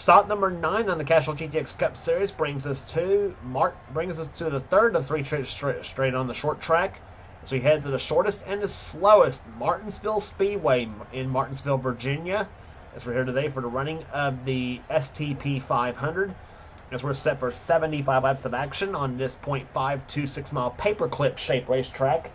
Stop number 9 on the Castrol GTX Cup Series brings us to the third of 3 straight on the short track. As we head to the shortest and the slowest Martinsville Speedway in Martinsville, Virginia. As we're here today for the running of the STP 500. As we're set for 75 laps of action on this 0.526 mile paperclip shaped racetrack.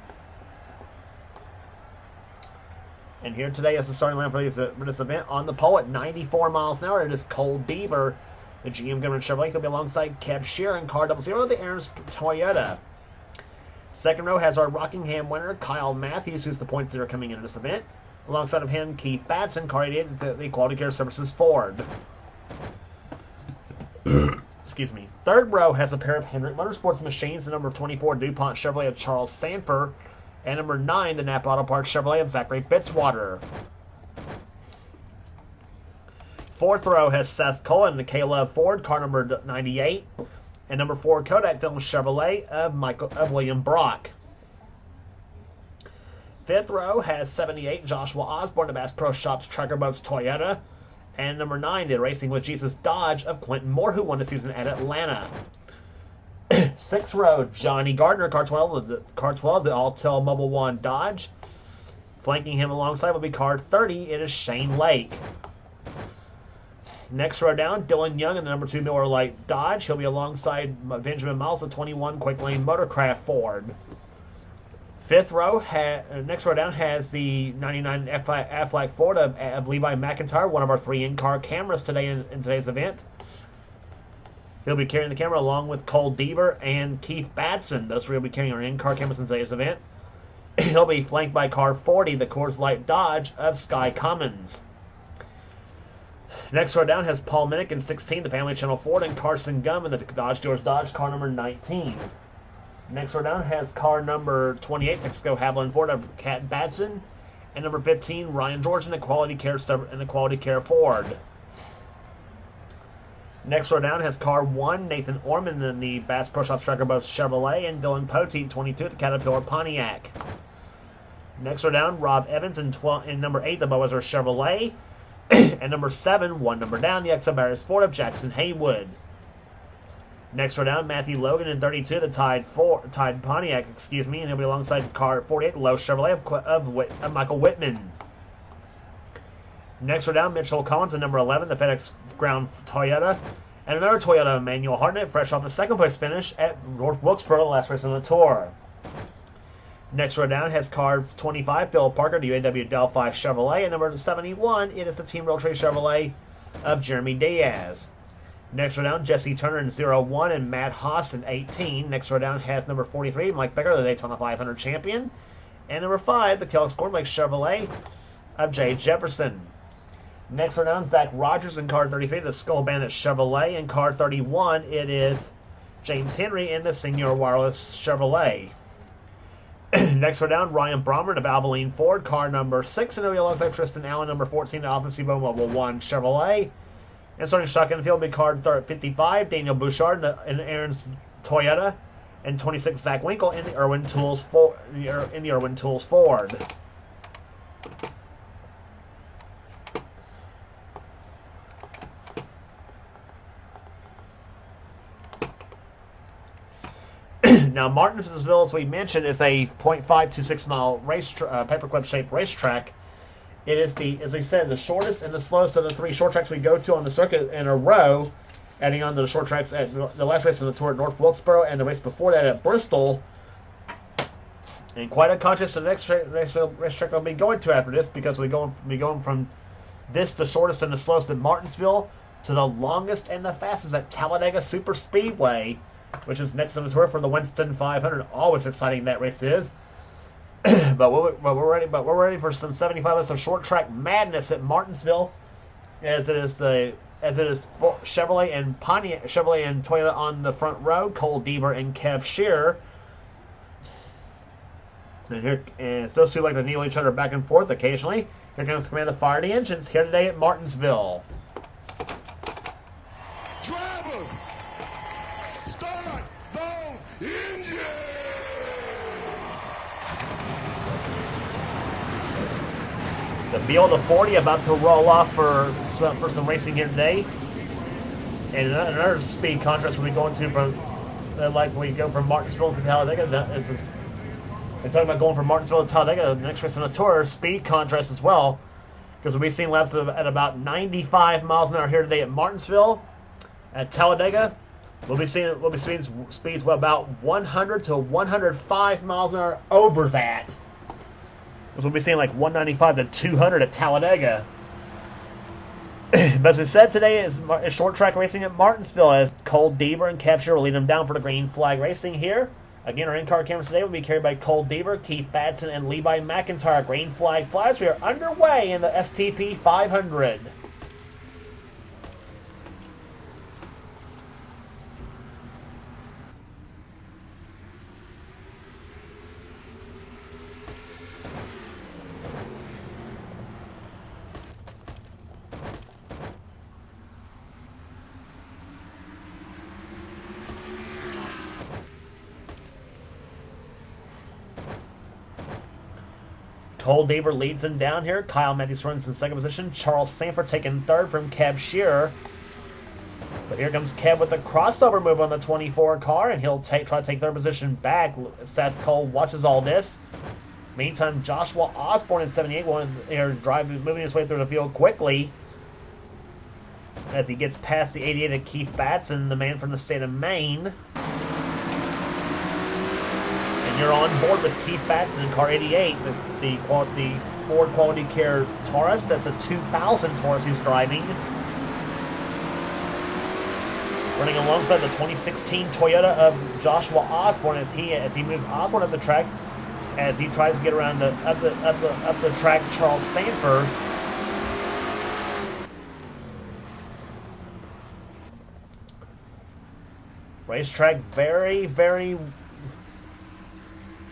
And here today is the starting line for this event. On the pole at 94 miles an hour, it is Cole Deaver. The GM Government Chevrolet will be alongside Kev Sheeran, car 00, the Aaron's Toyota. Second row has our Rockingham winner, Kyle Matthews, who's the points that are coming into this event. Alongside of him, Keith Batson, car 88, the Quality Care Services Ford. Excuse me. Third row has a pair of Hendrick Motorsports machines, the number 24 DuPont Chevrolet of Charles Sanford, and number 9, the Napa Auto Parts Chevrolet of Zachary Fitzwater. Fourth row has Seth Cullen, the K-Love Ford, car number 98, and number 4, Kodak Film Chevrolet of William Brock. Fifth row has 78, Joshua Osborne of Bass Pro Shops Tracker Boats Toyota, and number 9, the Racing with Jesus Dodge of Quentin Moore, who won the season at Atlanta. Sixth row, Johnny Gardner, car 12, the Altel Mobile One Dodge. Flanking him alongside will be car 30. It is Shane Lake. Next row down, Dylan Young in the number 2 Miller Lite Dodge. He'll be alongside Benjamin Miles, the 21 Quick Lane Motorcraft Ford. Fifth row, next row down has the 99 Aflac Ford of Levi McIntyre, one of our 3 in-car cameras today in today's event. He'll be carrying the camera along with Cole Deaver and Keith Batson. Those 3 will be carrying our in-car cameras in today's event. He'll be flanked by car 40, the Coors Light Dodge of Sky Commons. Next row down has Paul Minnick in 16, the Family Channel Ford, and Carson Gum in the Dodge Doors Dodge, car number 19. Next row down has car number 28, Texaco Haviland Ford of Cat Batson, and number 15, Ryan George in the Quality Care Ford. Next row down has car 1, Nathan Orman in the Bass Pro Shops Tracker Boats Chevrolet, and Dylan Poteet, 22, at the Caterpillar Pontiac. Next row down, Rob Evans in number 8, the Boazar Chevrolet, and number 7, one number down, the Exo Barris Ford of Jackson Haywood. Next row down, Matthew Logan in 32, the Tide Pontiac, and he'll be alongside car 48, the Lowe Chevrolet of Michael Whitman. Next row down, Mitchell Collins in number 11, the FedEx Ground Toyota, and another Toyota, Emmanuel Hartnett, fresh off the second place finish at North Wilkesboro, the last race on the tour. Next row down has car 25, Phil Parker, the UAW Delphi Chevrolet, and number 71, it is the Team Realtree Chevrolet of Jeremy Diaz. Next row down, Jesse Turner in 01 and Matt Haas in 18. Next row down has number 43, Mike Becker, the Daytona 500 champion, and number 5, the Kellogg Cornflakes Chevrolet of Jay Jefferson. Next row down, Zach Rogers in car 33, the Skull Bandit Chevrolet. In car 31, it is James Henry in the Senior Wireless Chevrolet. Next row down, Ryan Brommer of Valvoline Ford, car number 6, and he'll be alongside Tristan Allen, number 14, the Alpha Sebo Mobile One Chevrolet. And starting shotgun field will be car 55, Daniel Bouchard in Aaron's Toyota, and 26, Zach Winkle in the Irwin Tools Ford. Now, Martinsville, as we mentioned, is a 0.526 mile paperclip shaped racetrack. It is as we said, the shortest and the slowest of the 3 short tracks we go to on the circuit in a row, adding on to the short tracks at the last race on the tour at North Wilkesboro and the race before that at Bristol. And quite unconscious the next racetrack we'll be going to after this, because we'll be going from this, the shortest and the slowest at Martinsville, to the longest and the fastest at Talladega Super Speedway, which is next on the tour for the Winston 500. Always exciting that race is. but we're ready for some 75 minutes of short track madness at Martinsville, as it is Chevrolet and Toyota on the front row, Cole Deaver and Kev Shearer. And those 2 like to kneel each other back and forth occasionally. Here comes the command to fire the engines here today at Martinsville. Drivers, start those engines! The field of 40 about to roll off for some racing here today. And another speed contrast when we go into from, like when we go from Martinsville to Talladega. We're talking about going from Martinsville to Talladega. The next race on the tour, speed contrast as well, because we'll be seeing laps at about 95 miles an hour here today at Martinsville. At Talladega, we'll be seeing speeds of about 100 to 105 miles an hour over that. Because we'll be seeing like 195 to 200 at Talladega. But as we said, today is short track racing at Martinsville, as Cole Deaver and Capture will lead them down for the green flag racing here. Again, our in-car cameras today will be carried by Cole Deaver, Keith Batson, and Levi McIntyre. Green flag flies. We are underway in the STP 500. Cole Deaver leads him down here. Kyle Matthews runs in second position. Charles Sanford taking third from Kev Shearer. But here comes Kev with a crossover move on the 24 car, and he'll try to take third position back. Seth Cole watches all this. Meantime, Joshua Osborne in 78 moving his way through the field quickly as he gets past the 88 of Keith Batson, the man from the state of Maine. You're on board with Keith Batson in car 88, the Ford Quality Care Taurus. That's a 2000 Taurus he's driving. Running alongside the 2016 Toyota of Joshua Osborne as he moves Osborne up the track as he tries to get around up the track Charles Sanford. Racetrack very, very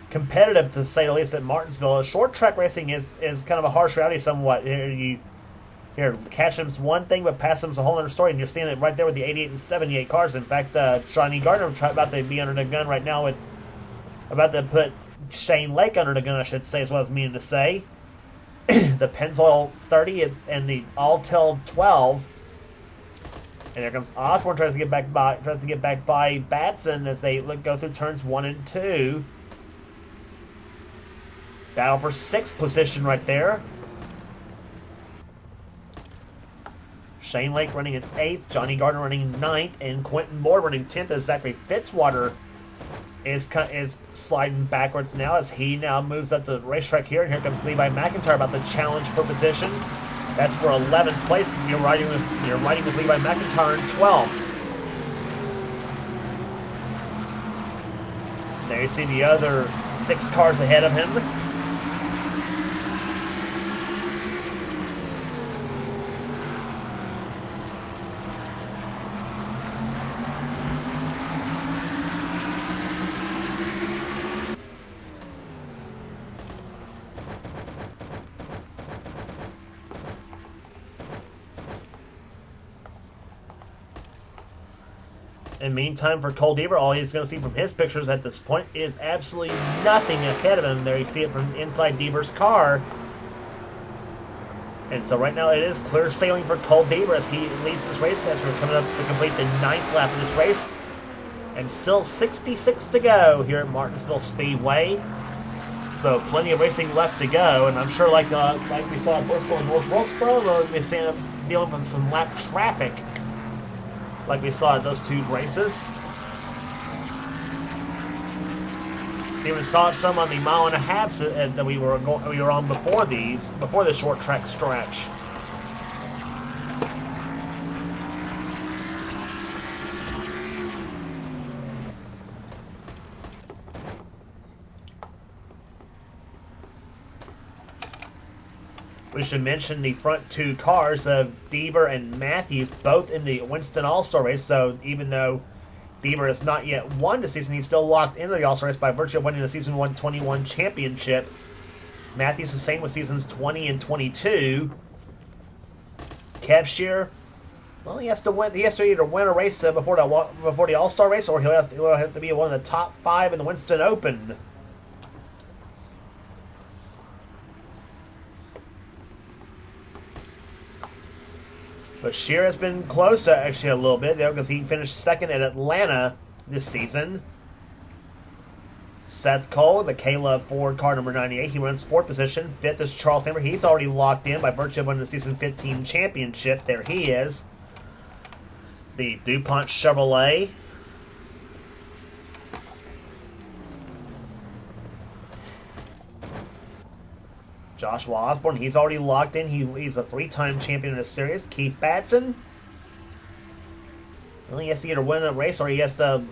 competitive, to say the least, at Martinsville. Short track racing is kind of a harsh reality somewhat. Here, Casham's one thing, but Passam's a whole other story, and you're seeing it right there with the 88 and 78 cars. In fact, Johnny Gardner about to be under the gun right now, about to put Shane Lake under the gun, I should say, is what I was meaning to say. The Pennzoil 30 and the Altel 12. And here comes Osborne, tries to get back by Batson as they go through turns 1 and 2. Battle for 6th position right there. Shane Lake running in 8th, Johnny Gardner running 9th, and Quentin Moore running 10th as Zachary Fitzwater is sliding backwards now as he now moves up to the racetrack here. And here comes Levi McIntyre about to challenge for position. That's for 11th place. You're riding with Levi McIntyre in 12th. There you see the other 6 cars ahead of him. And meantime, for Cole Deaver, all he's going to see from his pictures at this point is absolutely nothing ahead of him. There you see it from inside Deaver's car. And so right now it is clear sailing for Cole Deaver as he leads this race as we're coming up to complete the 9th lap of this race. And still 66 to go here at Martinsville Speedway. So plenty of racing left to go. And I'm sure like we saw at Bristol and North Wilkesboro, we'll be seeing him dealing with some lap traffic, like we saw at those 2 races. We even saw some on the 1.5 that we were on before the short track stretch. We should mention the front 2 cars of Deaver and Matthews, both in the Winston All-Star race. So even though Deaver has not yet won the season, he's still locked into the All-Star race by virtue of winning the Season 121 championship. Matthews the same with Seasons 20 and 22. Kev Shearer, well, he has to either win a race before the All-Star race, or he'll have to be one of the top 5 in the Winston Open. But Shear has been close, actually, a little bit, because he finished second at Atlanta this season. Seth Cole, the Caleb Ford car number 98, he runs fourth position. Fifth is Charles Samper. He's already locked in by virtue of winning the season 15 championship. There he is. The DuPont Chevrolet. Joshua Osborne, he's already locked in. He's a three-time champion in the series. Keith Batson. Well, he has to either win a race or he has to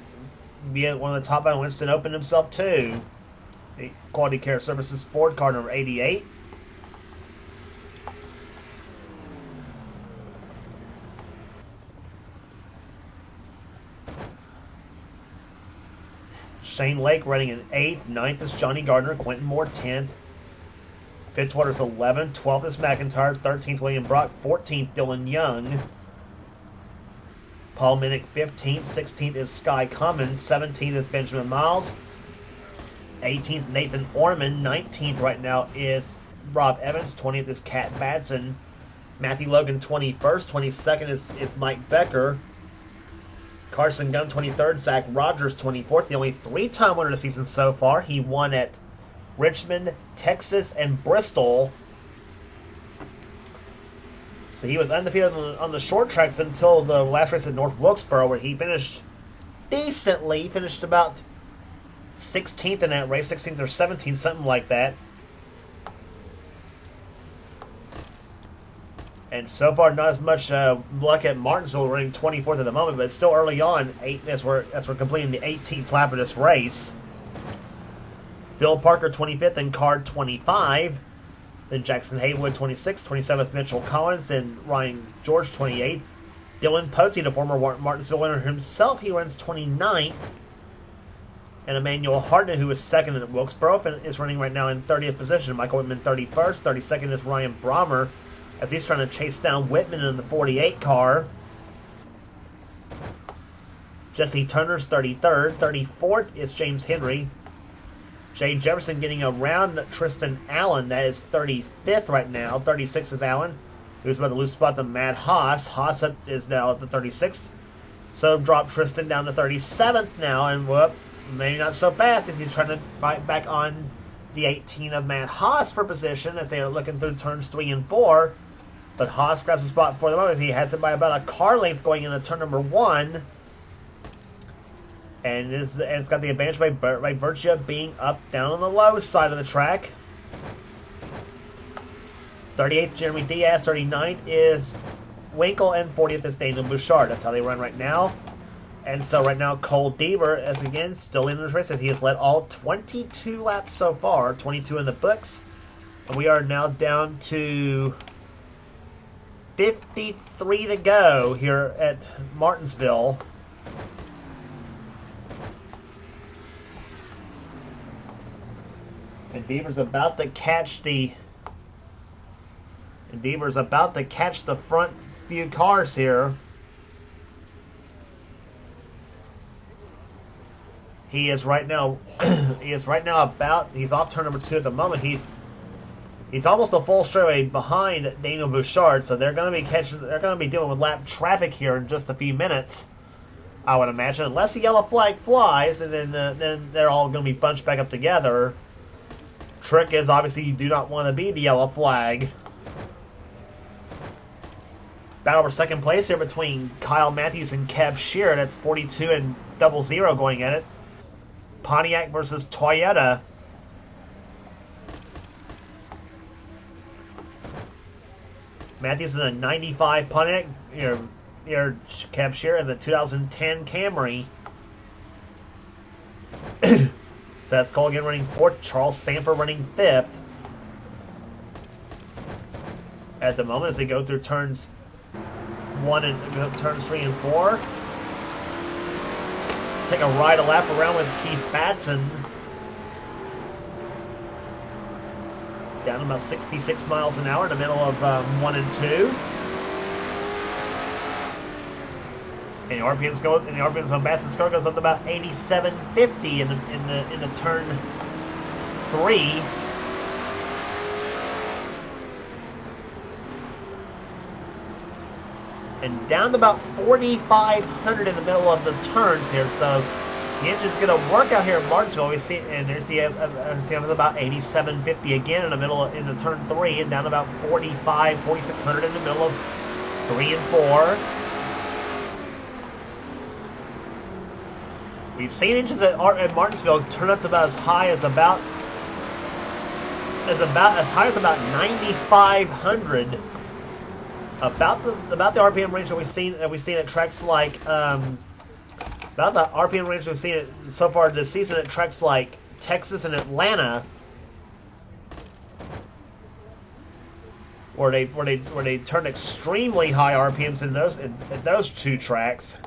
be at one of the top by Winston Open himself, too. The Quality Care Services Ford car number 88. Shane Lake running in 8th. 9th is Johnny Gardner. Quentin Moore 10th. Fitzwater's 11th. 12th is McIntyre. 13th, William Brock. 14th, Dylan Young. Paul Minnick 15th. 16th is Sky Cummins. 17th is Benjamin Miles. 18th, Nathan Orman. 19th right now is Rob Evans. 20th is Kat Batson. Matthew Logan 21st. 22nd is Mike Becker. Carson Gunn 23rd. Zach Rogers 24th. The only three-time winner of the season so far. He won at Richmond, Texas, and Bristol. So he was undefeated on the short tracks until the last race at North Wilkesboro, where he finished decently. He finished about 16th in that race, 16th or 17th, something like that. And so far, not as much luck at Martinsville, running 24th at the moment, but it's still early on as we're completing the 18th lap of this race. Phil Parker 25th in car 25. Then Jackson Haywood 26th, 27th Mitchell Collins, and Ryan George 28th. Dylan Pote, the former Martinsville winner himself, he runs 29th. And Emmanuel Hartnett, who was second at Wilkesboro, is running right now in 30th position. Michael Whitman 31st. 32nd is Ryan Brommer, as he's trying to chase down Whitman in the 48 car. Jesse Turner's 33rd. 34th is James Henry. Jay Jefferson getting around Tristan Allen. That is 35th right now. 36th is Allen, who's about to lose spot to Matt Haas. Haas is now at the 36th. So drop Tristan down to 37th now, and whoop, maybe not so fast as he's trying to fight back on the 18 of Matt Haas for position as they are looking through turns 3 and 4. But Haas grabs the spot for the moment. He has it by about a car length going into turn number 1. And it's got the advantage by virtue of being up down on the low side of the track. 38th, Jeremy Diaz. 39th is Winkle. And 40th is Daniel Bouchard. That's how they run right now. And so right now, Cole Deaver is again still in this race as he has led all 22 laps so far. 22 in the books. And we are now down to 53 to go here at Martinsville. And Deaver's about to catch the front few cars here. He is right now he's off turn number 2 at the moment. He's almost a full straightaway behind Daniel Bouchard, so they're going to be dealing with lap traffic here in just a few minutes, I would imagine, unless the yellow flag flies, and then they're all going to be bunched back up together. Trick is obviously you do not want to be the yellow flag. Battle for second place here between Kyle Matthews and Kev Shear. That's 42 and 00 going at it. Pontiac versus Toyota. Matthews in a 95 Pontiac. Your Kev Shear in the 2010 Camry. Seth Cole again running 4th. Charles Samper running 5th. At the moment as they go through turns 1 and turns 3 and 4. Let's take a ride, a lap around with Keith Batson. Down about 66 miles an hour in the middle of 1 and 2. And the RPMs on Batson's car goes up to about 87.50 in the turn 3. and down to about 4,500 in the middle of the turns here. So the engine's going to work out here at Martinsville. We see, and there's the about 8,750 again in the middle in the turn 3, and down to about 4,600 in the middle of 3 and 4. We've seen engines at Martinsville turn up to about as high as about 9,500. About the RPM range that we've seen at tracks like about the RPM range we've seen so far this season at tracks like Texas and Atlanta, where they turn extremely high RPMs in those two tracks.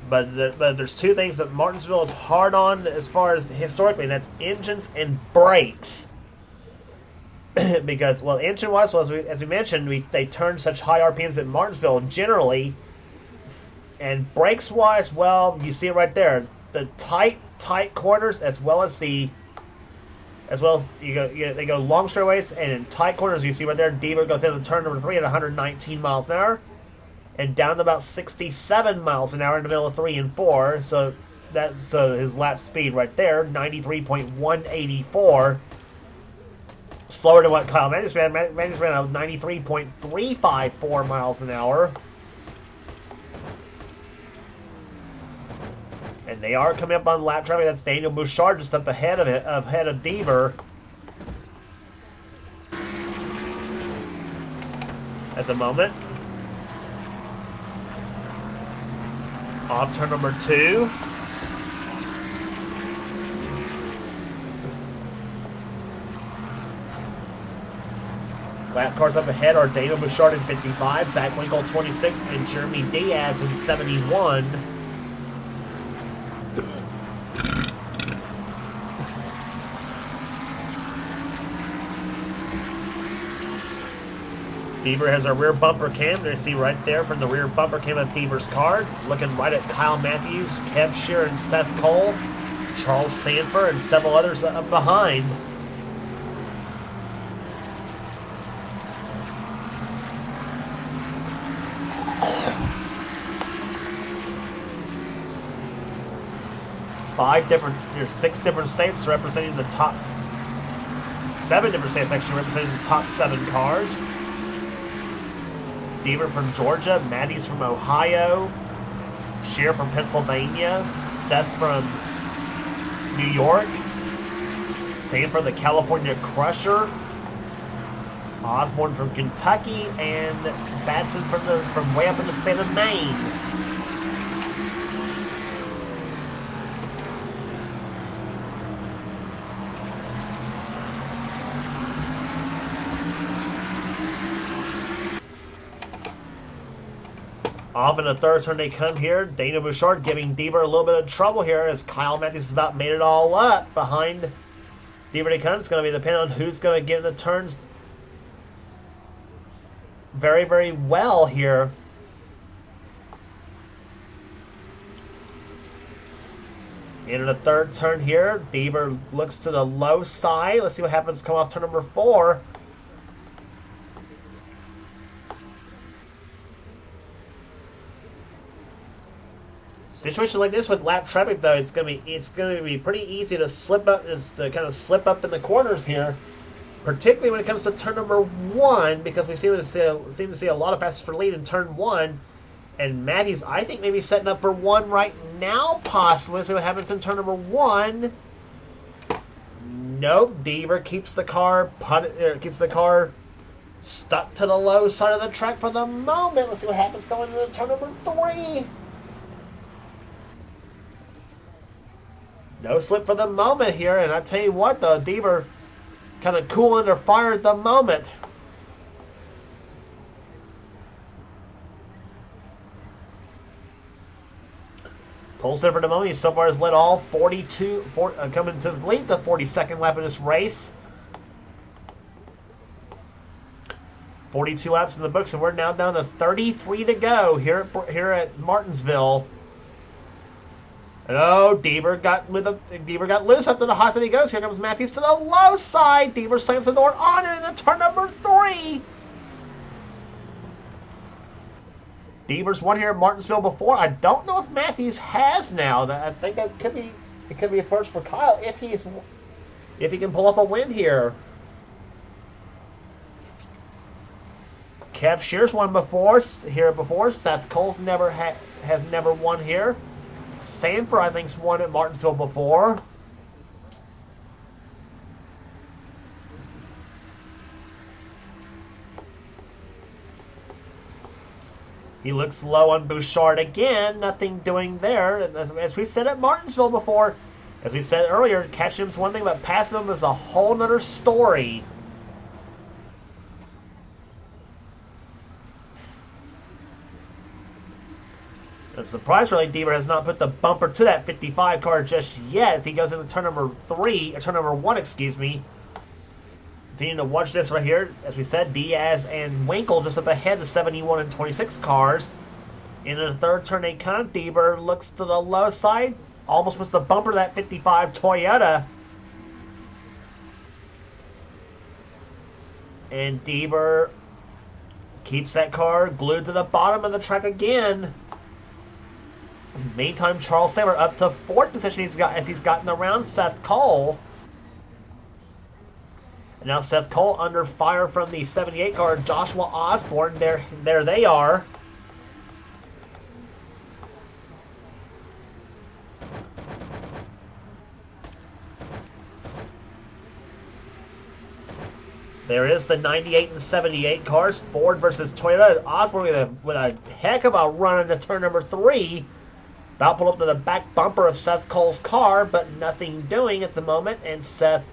But there's two things that Martinsville is hard on as far as historically, and that's engines and brakes. Because, well, engine-wise, well, as we mentioned, they turn such high RPMs at Martinsville generally. And brakes-wise, well, you see it right there. The tight corners, as well as they go long straightaways, and in tight corners, you see right there, Deaver goes into turn number 3 at 119 miles an hour. And down to about 67 miles an hour in the middle of 3 and 4. So his lap speed right there, 93.184. Slower than what Kyle Matthews ran. Matthews ran out 93.354 miles an hour. And they are coming up on lap traffic. That's Daniel Bouchard just up ahead of Deaver. At the moment. Off turn number 2. Lap cars up ahead are Daniel Bouchard in 55, Zach Winkle 26, and Jeremy Diaz in 71. Deaver has our rear bumper cam. You see right there from the rear bumper cam of Deaver's car. Looking right at Kyle Matthews, Kev Shearer, and Seth Cole, Charles Sanford, and several others up behind. There's 6 different states representing the top. 7 different states actually representing the top 7 cars. Deaver from Georgia, Matthews from Ohio, Shear from Pennsylvania, Seth from New York, Sanford the California Crusher, Osborne from Kentucky, and Batson from way up in the state of Maine. Off in the third turn they come here. Dana Bouchard giving Deaver a little bit of trouble here as Kyle Matthews has about made it all up. Behind Deaver they come. It's going to be depending on who's going to get in the turns very, very well here. Into the third turn here. Deaver looks to the low side. Let's see what happens come off turn number 4. Situation like this with lap traffic, though, it's gonna be pretty easy to slip up in the corners here, particularly when it comes to turn number 1, because we seem to see a lot of passes for lead in turn 1, and Matthews I think maybe setting up for 1 right now, possibly. Let's see what happens in turn number 1. Nope, Deaver keeps the car stuck to the low side of the track for the moment. Let's see what happens going into turn number 3. No slip for the moment here, and I tell you what, though, Deaver kind of cool under fire at the moment. Pole for the moment. He so far has led all coming to lead the 42nd lap of this race. 42 laps in the books, and we're now down to 33 to go here at Martinsville. And oh, Deaver got loose up to the hot side he goes. Here comes Matthews to the low side. Deaver slams the door on him into turn number 3. Deaver's won here at Martinsville before. I don't know if Matthews has now. I think that could be a first for Kyle if he can pull up a win here. Kev Shears won before. Seth Cole's has never won here. Sanford, I think, has won at Martinsville before. He looks low on Bouchard again. Nothing doing there. As we said at Martinsville before, as we said earlier, catching him's one thing, but passing him is a whole nother story. I'm surprised really Deaver has not put the bumper to that 55 car just yet as he goes into turn number 1, excuse me. Continuing to watch this right here. As we said, Diaz and Winkle just up ahead, the 71 and 26 cars. In the third turn they come. Deaver looks to the low side. Almost puts the bumper to that 55 Toyota. And Deaver keeps that car glued to the bottom of the track again. Meantime, Charles Samer up to 4th position as he's gotten around Seth Cole. And now Seth Cole under fire from the 78 car, Joshua Osborne. There they are. There is the 98 and 78 cars, Ford versus Toyota. Osborne with a heck of a run into turn number 3. About pulled up to the back bumper of Seth Cole's car, but nothing doing at the moment. And Seth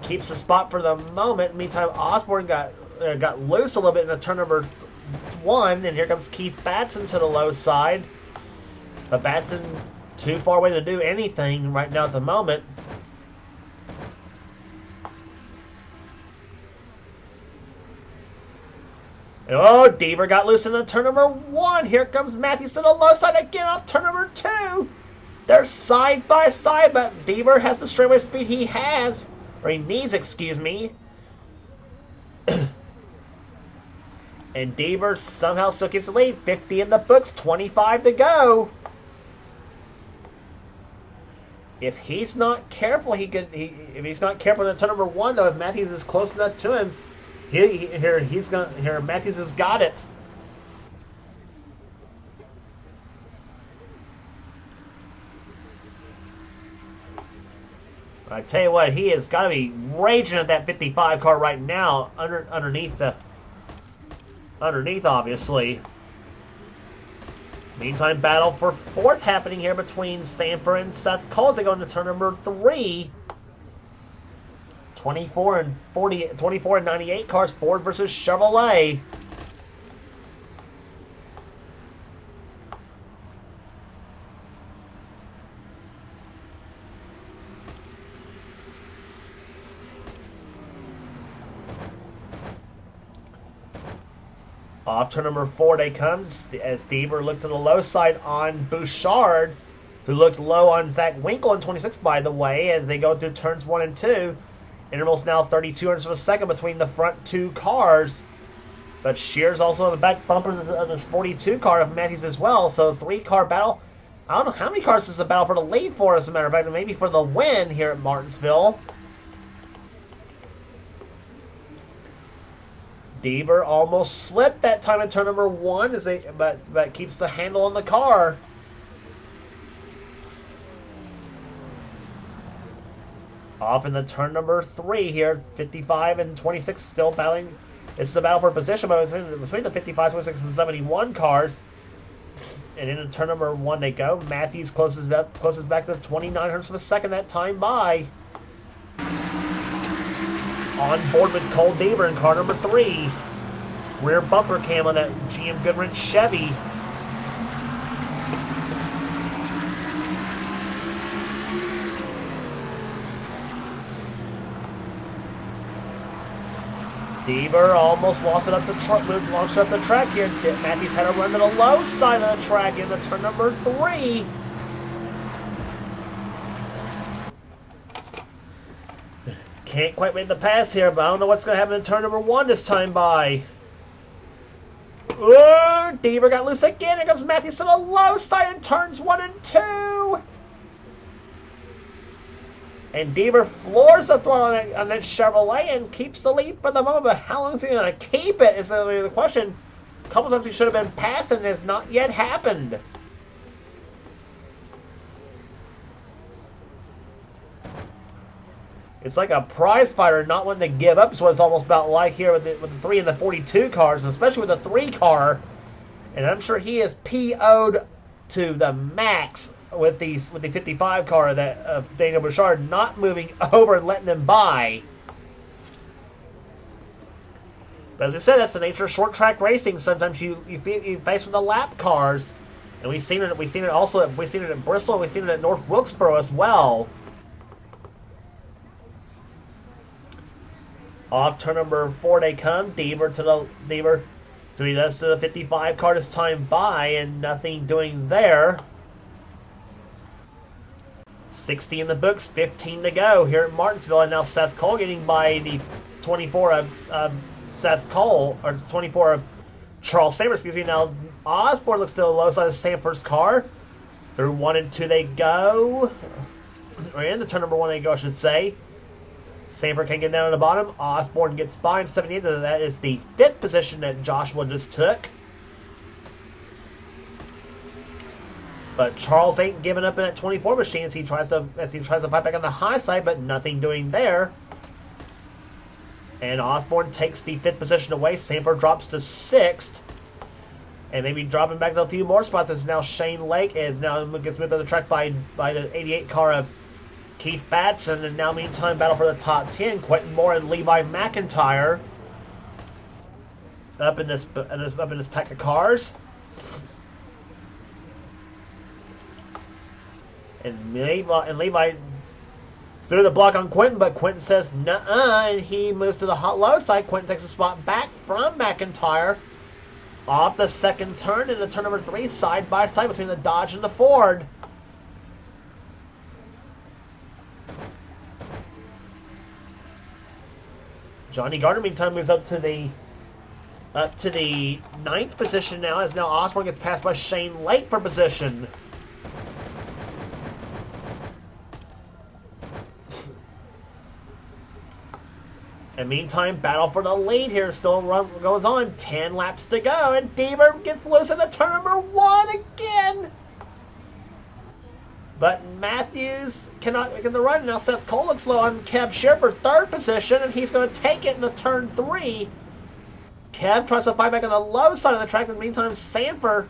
keeps the spot for the moment. Meantime, Osborne got loose a little bit in the turn number 1, and here comes Keith Batson to the low side. But Batson too far away to do anything right now at the moment. Oh, Deaver got loose in the turn number 1. Here comes Matthews to the low side again on turn number 2. They're side by side, but Deaver has the straightaway speed he has. Or he needs, excuse me. And Deaver somehow still keeps the lead. 50 in the books, 25 to go. If he's not careful, if he's not careful in the turn number 1, though, if Matthews is close enough to him, Matthews has got it. I tell you what, he has got to be raging at that 55 car right now, underneath, obviously. Meantime, battle for 4th happening here between Sanford and Seth Cole as they go into turn number 3. 24 and 98 cars, Ford versus Chevrolet. Off turn number 4 they comes as Deaver looked to the low side on Bouchard, who looked low on Zach Winkle in 26, by the way, as they go through turns 1 and 2. Interval's now 32 hundredths of a second between the front 2 cars. But Shears also on the back bumper of this 42 car of Matthews as well. So 3-car battle. I don't know how many cars this is a battle for the lead for, as a matter of fact, maybe for the win here at Martinsville. Deaver almost slipped that time in turn number 1, but keeps the handle on the car. Off in the turn number 3 here, 55 and 26 still battling. It's the battle for position between the 55, 26, and 71 cars. And into turn number 1 they go. Matthews closes back to 29 hundredths of a second that time by. On board with Cole Deaver in car number 3. Rear bumper cam on that GM Goodwrench Chevy. Deaver almost launched up the track here. Matthews had to run to the low side of the track into turn number 3. Can't quite make the pass here, but I don't know what's going to happen in turn number 1 this time by. Ooh, Deaver got loose again. Here comes Matthews to the low side in turns 1 and 2. And Deaver floors the throttle on that Chevrolet and keeps the lead for the moment. But how long is he going to keep it is the question. A couple times he should have been passed and it has not yet happened. It's like a prize fighter not wanting to give up is what it's almost about like here with the 3 and the 42 cars, and especially with the 3 car. And I'm sure he is PO'd to the max with the 55 car that of Daniel Bouchard not moving over and letting him by. But as I said, that's the nature of short track racing. Sometimes you face with the lap cars, and we've seen it at Bristol, we've seen it at North Wilkesboro as well. Off turn number 4 they come. Deaver. So he does to the 55 car this time by, and nothing doing there. 60 in the books, 15 to go here at Martinsville, and now Seth Cole getting by the 24 of Seth Cole, or 24 of Charles Sanford, excuse me. Now Osborne looks to the low side of Sanford's car. Through 1 and 2 they go. Or in the turn number 1 they go, I should say. Sanford can get down at the bottom. Osborne gets by in 78. That is the 5th position that Joshua just took. But Charles ain't giving up in that 24 machine as he tries to fight back on the high side, but nothing doing there. And Osborne takes the 5th position away. Sanford drops to 6th. And maybe dropping back to a few more spots as now Shane Lake is now gets moved on the track by the 88 car of Keith Batson, and now meantime battle for the top 10. Quentin Moore and Levi McIntyre up in this pack of cars. And Levi threw the block on Quentin, but Quentin says nuh-uh, and he moves to the low side. Quentin takes a spot back from McIntyre off the 2nd turn into turn number 3, side by side between the Dodge and the Ford. Johnny Gardner, meantime, moves up to the 9th position now, as now Osborne gets passed by Shane Lake for position. And meantime, battle for the lead here still goes on. 10 laps to go, and Deaver gets loose in the turn number 1 again. But Matthews cannot make the run. Now Seth Cole looks low on Kev Shear for 3rd position, and he's going to take it in the turn 3. Kev tries to fight back on the low side of the track. In the meantime, Sanford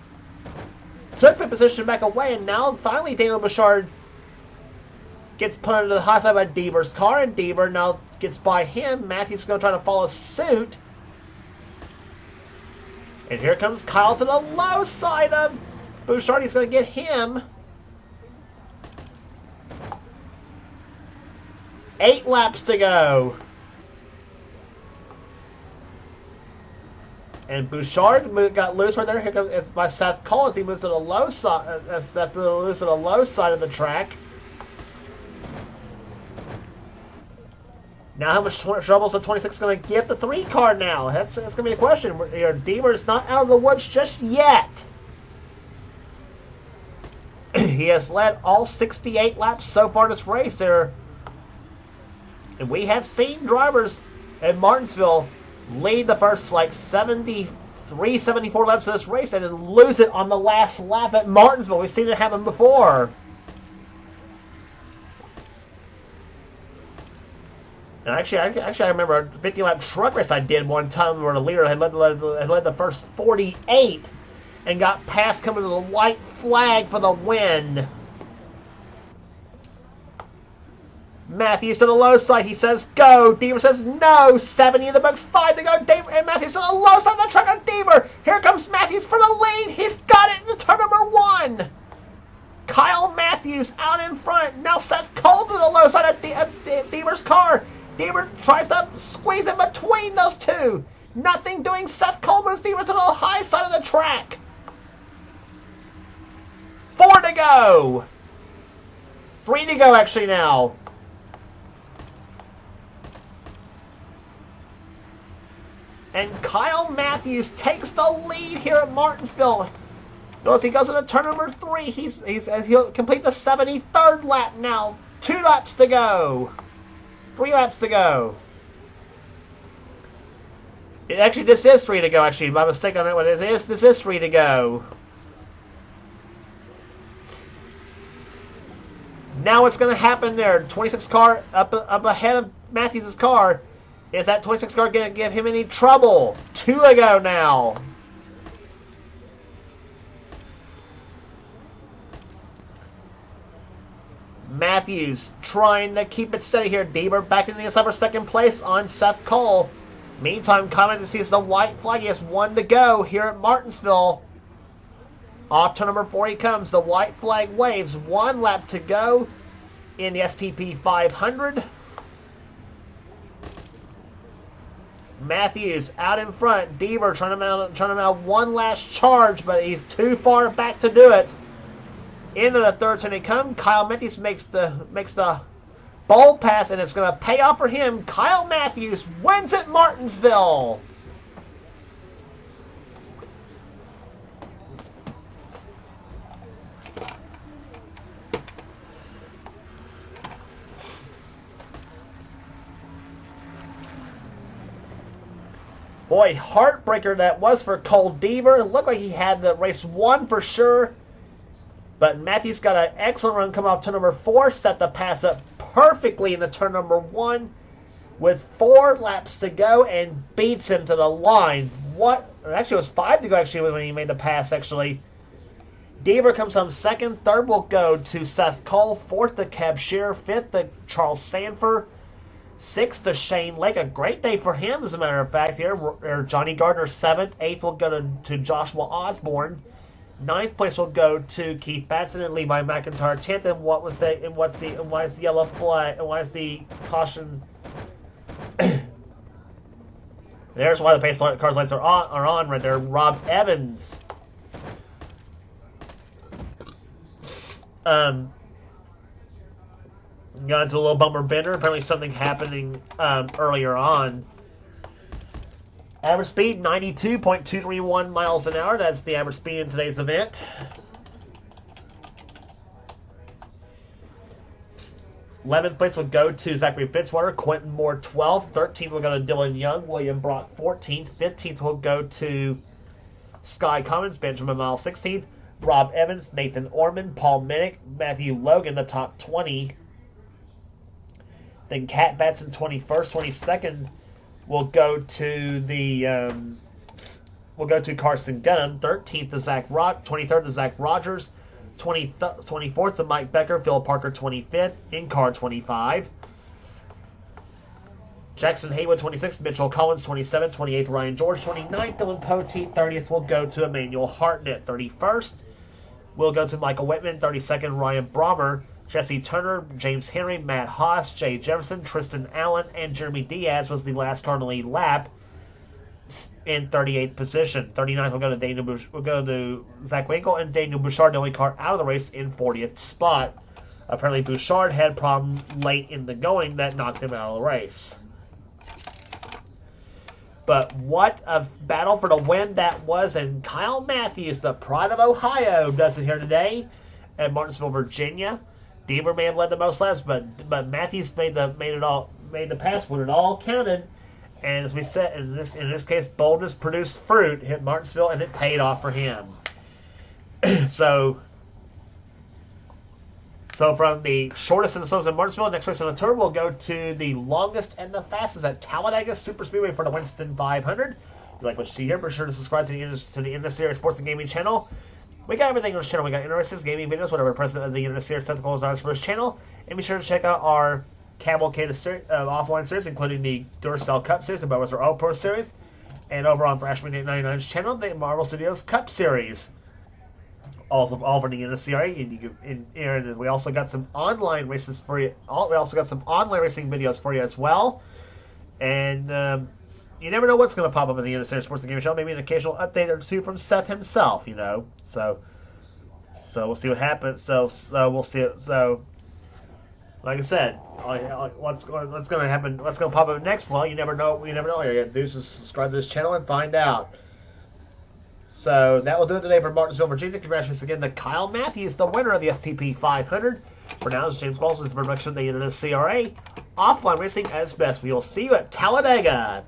took the position back away, and now finally Daniel Bouchard gets put into the high side by Deaver's car, and Deaver now gets by him. Matthews is going to try to follow suit. And here comes Kyle to the low side of Bouchard. He's going to get him. 8 laps to go. And Bouchard got loose right there. Here comes it's by Seth Cole as he moves to the low side. Seth loose to the low side of the track. Now, how much trouble is the 26 going to give the 3 car now? That's going to be a question. Deaver is not out of the woods just yet. He has led all 68 laps so far this race there. And we have seen drivers at Martinsville lead the first like 73, 74 laps of this race and then lose it on the last lap at Martinsville. We've seen it happen before. And actually, I remember a 50-lap truck race I did one time where the leader had led the first 48 and got past coming to the white flag for the win. Matthews to the low side. He says go. Deaver says no. 70 in the books. 5 to go. And Matthews to the low side of the track on Deaver. Here comes Matthews for the lead. He's got it in turn number 1. Kyle Matthews out in front. Now Seth Cole to the low side of Deaver's car. Deaver tries to squeeze in between those two. Nothing doing. Seth Cole moves Deaver to the high side of the track. 4 to go. 3 to go actually now. And Kyle Matthews takes the lead here at Martinsville. As he goes into turn number 3, he'll complete the 73rd lap now. 2 laps to go. 3 laps to go. Actually, this is 3 to go, actually. My mistake on that one. This is 3 to go. Now what's going to happen there? 26 car up ahead of Matthews' car. Is that 26 car going to give him any trouble? 2 to go now. Matthews trying to keep it steady here. Deaver back in the inside for second place on Seth Cole. Meantime, Common sees the white flag. He has 1 to go here at Martinsville. Off turn number 4 he comes. The white flag waves. 1 lap to go in the STP 500. Matthews out in front. Deaver trying to mount 1 last charge, but he's too far back to do it. Into the third turn they come. Kyle Matthews makes the bowl pass, and it's going to pay off for him. Kyle Matthews wins at Martinsville. Boy, heartbreaker that was for Cole Deaver. It looked like he had the race won for sure. But Matthews got an excellent run coming off turn number 4. Set the pass up perfectly in the turn number 1 with 4 laps to go and beats him to the line. Actually, it was 5 to go actually when he made the pass, actually. Deaver comes home second. Third will go to Seth Cole. Fourth to Kev Shearer. Fifth to Charles Sanford. 6th to Shane Lake. A great day for him, as a matter of fact, here. Johnny Gardner 7th. 8th will go to Joshua Osborne. 9th place will go to Keith Batson and Levi McIntyre. 10th, and why is the yellow flag, and why is the caution? There's why the pace cars lights are on right there. Rob Evans. Got into a little bumper bender. Apparently something happening earlier on. Average speed, 92.231 miles an hour. That's the average speed in today's event. '11th place will go to Zachary Fitzwater. Quentin Moore, 12th. 13th will go to Dylan Young. William Brock, 14th. 15th will go to Sky Commons. Benjamin Miles, 16th. Rob Evans, Nathan Orman, Paul Minnick, Matthew Logan, the top 20. Then Kat Batson, 21st. 22nd will go to Carson Gunn. 13th to Zach 23rd to Zach Rogers. 24th to Mike Becker. Phil Parker, 25th. In-car, 25. Jackson Haywood, 26th. Mitchell Collins, 27th. 28th, Ryan George. 29th, Dylan Poteet. 30th will go to Emmanuel Hartnett. 31st will go to Michael Whitman. 32nd, Ryan Brommer. Jesse Turner, James Henry, Matt Haas, Jay Jefferson, Tristan Allen, and Jeremy Diaz was the last car in the lead lap in 38th position. 39th will go to Zach Winkle, and Daniel Bouchard, the only car out of the race, in 40th spot. Apparently Bouchard had a problem late in the going that knocked him out of the race. But what a battle for the win that was, and Kyle Matthews, the pride of Ohio, does it here today at Martinsville, Virginia. Deaver may have led the most laps, but Matthews made the pass when it all counted. And as we said, in this case, boldness produced fruit, hit Martinsville, and it paid off for him. So from the shortest in the slopes of Martinsville, next race on the tour will go to the longest and the fastest at Talladega Superspeedway for the Winston 500. If you like what you see here, be sure to subscribe to the NNSCRA Sports and Gaming channel. We got everything on this channel. We got interesting gaming videos, whatever president of the NNSCRA technical designs for this channel. And be sure to check out our cavalcade offline series, including the Duracell Cup series, the Budweiser All Pro series, and over on Freshman 899's channel, the Marvel Studios Cup series. Also, all for the NNSCRA. And we also got some online races for you. We also got some online racing videos for you as well. And you never know what's going to pop up in the NNSCRA Sports and Gaming Show. Maybe an occasional update or two from Seth himself, you know. So we'll see what happens. So we'll see it. So Like I said, what's going to happen? What's going to pop up next? Well, you never know. You never know. You got to do is subscribe to this channel and find out. So that will do it today for Martinsville, Virginia. Congratulations again to Kyle Matthews, the winner of the STP 500. For now, this is James Walsh with the production of the NNSCRA. Offline racing as best. We will see you at Talladega.